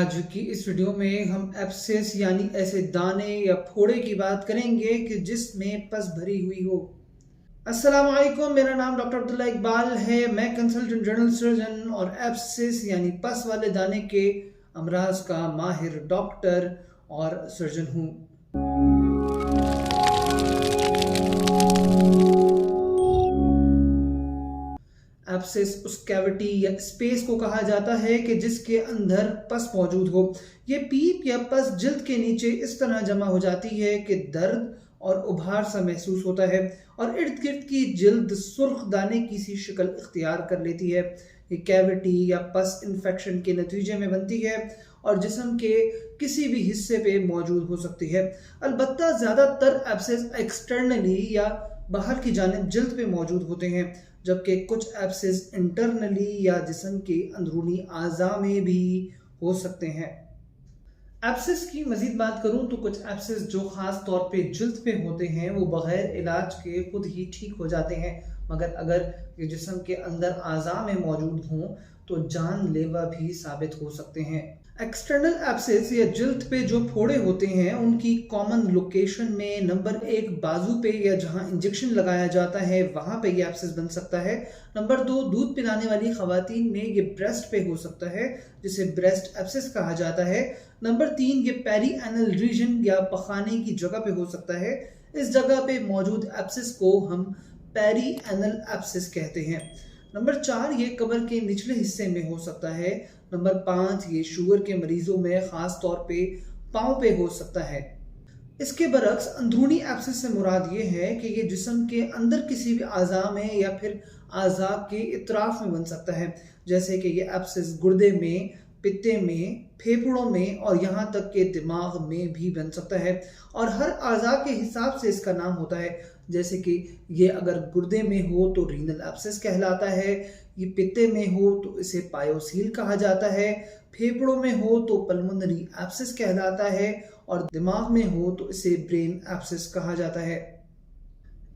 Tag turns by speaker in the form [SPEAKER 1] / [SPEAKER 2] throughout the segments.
[SPEAKER 1] आज की इस वीडियो में हम एब्सेस यानी ऐसे दाने या फोड़े की बात करेंगे कि जिसमें पस भरी हुई हो। अस्सलाम वालेकुम, मेरा नाम डॉक्टर अब्दुल्ला इकबाल है। मैं कंसल्टेंट जनरल सर्जन और एब्सेस यानी पस वाले दाने के अमराज का माहिर डॉक्टर और सर्जन हूँ। एब्सेस उस कैविटी या स्पेस को कहा जाता है कि जिसके अंदर पस मौजूद हो। ये पीप या पस जल्द के नीचे इस तरह जमा हो जाती है कि दर्द और उभार सा महसूस होता है और इर्द गिर्द की जल्द सुर्ख दाने की सी शक्ल इख्तियार कर लेती है। ये कैविटी या पस इन्फेक्शन के नतीजे में बनती है और जिस्म के किसी भी हिस्से पे मौजूद हो सकती है। अलबत्ता ज़्यादातर एब्सेस एक्सटर्नली या बाहर की जानिब जल्द पे मौजूद होते हैं, जबकि कुछ एब्सेस इंटरनली या जिस्म के अंदरूनी आज़ा में भी हो सकते हैं। एब्सेस की मजीद बात करूं तो कुछ एब्सेस जो ख़ास तौर पे जल्द पे होते हैं वो बग़ैर इलाज के खुद ही ठीक हो जाते हैं, मगर अगर ये जिस्म के अंदर आज़ा में मौजूद हों तो जानलेवा भी साबित हो सकते हैं। एक्सटर्नल एब्सेस या जल्द पे जो फोड़े होते हैं उनकी कॉमन लोकेशन में नंबर 1 बाजू पे या जहां इंजेक्शन लगाया जाता है वहां पे ये एब्सेस बन सकता है। नंबर 2 दूध पिलाने वाली खवातीन में ये ब्रेस्ट पे हो सकता है जिसे ब्रेस्ट एब्सेस कहा जाता है। नंबर 3 ये पेरी एनल रीजन या पखाने की जगह पे हो सकता है। इस जगह पे मौजूद एब्सेस को हम पेरी एनल एब्सेस कहते हैं। नंबर 4 ये कमर के निचले हिस्से में हो सकता है। नंबर 5 ये शुगर के मरीजों में खास तौर पे पाँव पे हो सकता है। इसके बरक्स अंदरूनी एब्सेस से मुराद ये है कि ये जिस्म के अंदर किसी भी आज़ा में या फिर आज़ा के इतराफ में बन सकता है, जैसे कि ये एब्सेस गुर्दे में, पित्ते में, फेफड़ों में और यहाँ तक के दिमाग में भी बन सकता है और हर आज़ा के हिसाब से इसका नाम होता है। जैसे कि ये अगर गुर्दे में हो तो रीनल एब्सेस कहलाता है, ये पित्ते में हो तो इसे पायोसील कहा जाता है, फेफड़ों में हो तो पल्मोनरी एब्सेस कहलाता है और दिमाग में हो तो इसे ब्रेन एब्सेस कहा जाता है।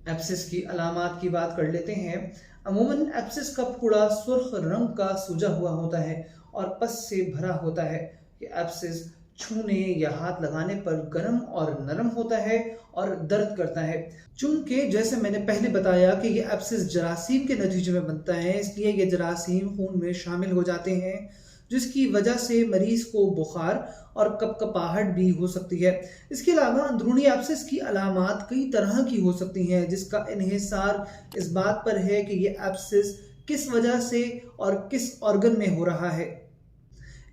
[SPEAKER 1] एब्सेस की अलामात की बात कर लेते हैं। अमूमन एब्सेस का फोड़ा सुर्ख रंग का सूजा हुआ होता है और पस से भरा होता है। ये एब्सेस छूने या हाथ लगाने पर गर्म और नरम होता है और दर्द करता है। चूंकि जैसे मैंने पहले बताया कि ये एब्सेस जरासीम के नतीजे में बनता है, इसलिए ये जरासीम खून में शामिल हो जाते हैं, जिसकी वजह से मरीज को बुखार और कपकपाहट भी हो सकती है। इसके अलावा अंदरूनी एब्सेस की अलामात कई तरह की हो सकती हैं, जिसका इन्हिसार इस बात पर है कि ये एब्सेस किस वजह से और किस ऑर्गन में हो रहा है।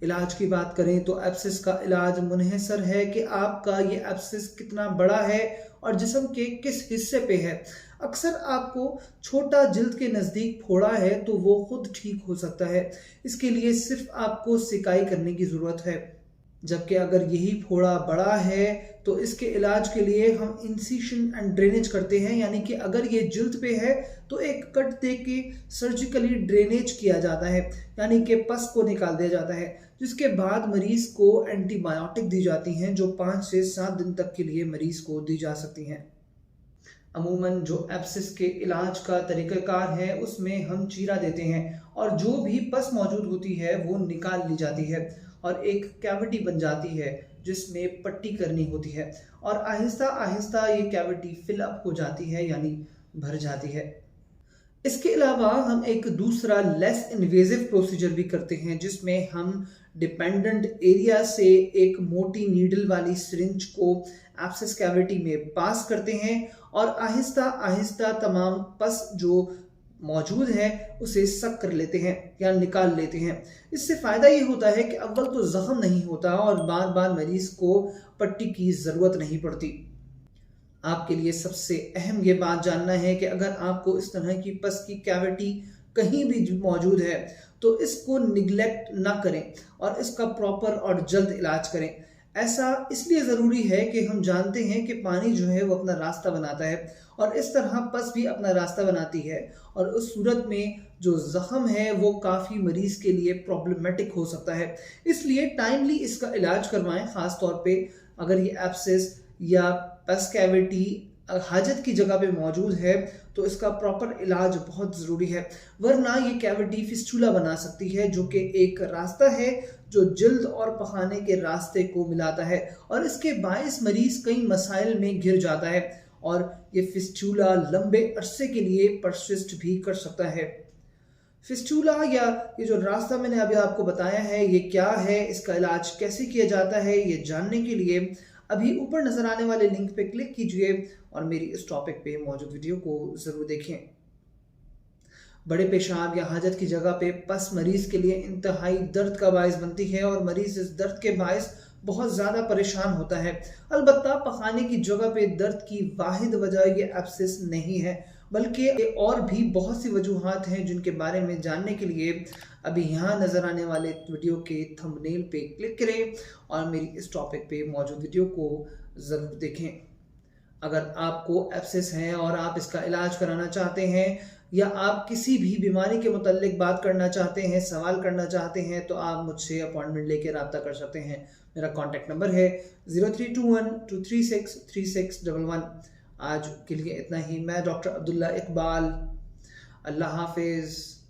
[SPEAKER 1] इलाज की बात करें तो एब्सेस का इलाज मुनहसर है कि आपका ये एब्सेस कितना बड़ा है और जिस्म के किस हिस्से पे है। अक्सर आपको छोटा जिल्द के नज़दीक फोड़ा है तो वो खुद ठीक हो सकता है, इसके लिए सिर्फ आपको सिकाई करने की ज़रूरत है। जबकि अगर यही फोड़ा बड़ा है तो इसके इलाज के लिए हम इंसिशन एंड ड्रेनेज करते हैं, यानी कि अगर ये जिल्द पे है तो एक कट दे के सर्जिकली ड्रेनेज किया जाता है, यानी कि पस को निकाल दिया जाता है, जिसके बाद मरीज को एंटीबायोटिक दी जाती हैं जो 5 से 7 दिन तक के लिए मरीज को दी जा सकती हैं। अमूमन जो एब्सेस के इलाज का तरीक़ाकार है उसमें हम चीरा देते हैं और जो भी पस मौजूद होती है वो निकाल ली जाती है और एक कैविटी बन जाती है जिसमें पट्टी करनी होती है और आहिस्ता आहिस्ता ये कैविटी फिल अप हो जाती है, यानी भर जाती है। इसके अलावा हम एक दूसरा लेस इन्वेजिव प्रोसीजर भी करते हैं, जिसमें हम डिपेंडेंट एरिया से एक मोटी नीडल वाली सिरिंज को एब्सेस कैविटी में पास करते हैं और आहिस्ता आहिस्ता तमाम पस जो मौजूद है उसे सक कर लेते हैं या निकाल लेते हैं। इससे फ़ायदा ये होता है कि अव्वल तो ज़ख्म नहीं होता और बार बार मरीज़ को पट्टी की ज़रूरत नहीं पड़ती। आपके लिए सबसे अहम ये बात जानना है कि अगर आपको इस तरह की पस की कैविटी कहीं भी मौजूद है तो इसको निगलेक्ट ना करें और इसका प्रॉपर और जल्द इलाज करें। ऐसा इसलिए ज़रूरी है कि हम जानते हैं कि पानी जो है वो अपना रास्ता बनाता है और इस तरह पस भी अपना रास्ता बनाती है और उस सूरत में जो ज़ख्म है वो काफ़ी मरीज़ के लिए प्रॉब्लमेटिक हो सकता है। इसलिए टाइमली इसका इलाज करवाएं, ख़ास तौर पे अगर ये एब्सेस या पस कैविटी हाजत की जगह पे मौजूद है तो इसका प्रॉपर इलाज बहुत ज़रूरी है, वरना ये कैविटी फिस्टुला बना सकती है जो कि एक रास्ता है जो जिल्द और पखाने के रास्ते को मिलाता है और इसके बायस मरीज कई मसाइल में घिर जाता है और ये फिस्टूला लंबे अरसे के लिए परसिस्ट भी कर सकता है। फिस्टूला या ये जो रास्ता मैंने अभी आपको बताया है ये क्या है, इसका इलाज कैसे किया जाता है, ये जानने के लिए अभी ऊपर नजर आने वाले लिंक पे क्लिक कीजिए और मेरी इस टॉपिक पे मौजूद वीडियो को ज़रूर देखें। बड़े पेशाब या हाजत की जगह पे पस मरीज के लिए इंतहाई दर्द का बायस बनती है और मरीज इस दर्द के बायस बहुत ज़्यादा परेशान होता है। अलबत्ता पखाने की जगह पे दर्द की वाहिद वजह ये एब्सिस नहीं है, बल्कि और भी बहुत सी वजूहात हैं जिनके बारे में जानने के लिए अभी यहाँ नज़र आने वाले वीडियो के थंबनेल पे क्लिक करें और मेरी इस टॉपिक पे मौजूद वीडियो को ज़रूर देखें। अगर आपको एब्सिस है और आप इसका इलाज कराना चाहते हैं या आप किसी भी बीमारी के मुताल्लिक बात करना चाहते हैं, सवाल करना चाहते हैं, तो आप मुझसे अपॉइंटमेंट लेके रब्ता कर सकते हैं। मेरा कॉन्टैक्ट नंबर है 032123636111। आज के लिए इतना ही। मैं डॉक्टर अब्दुल्ला इकबाल। अल्लाह हाफिज़।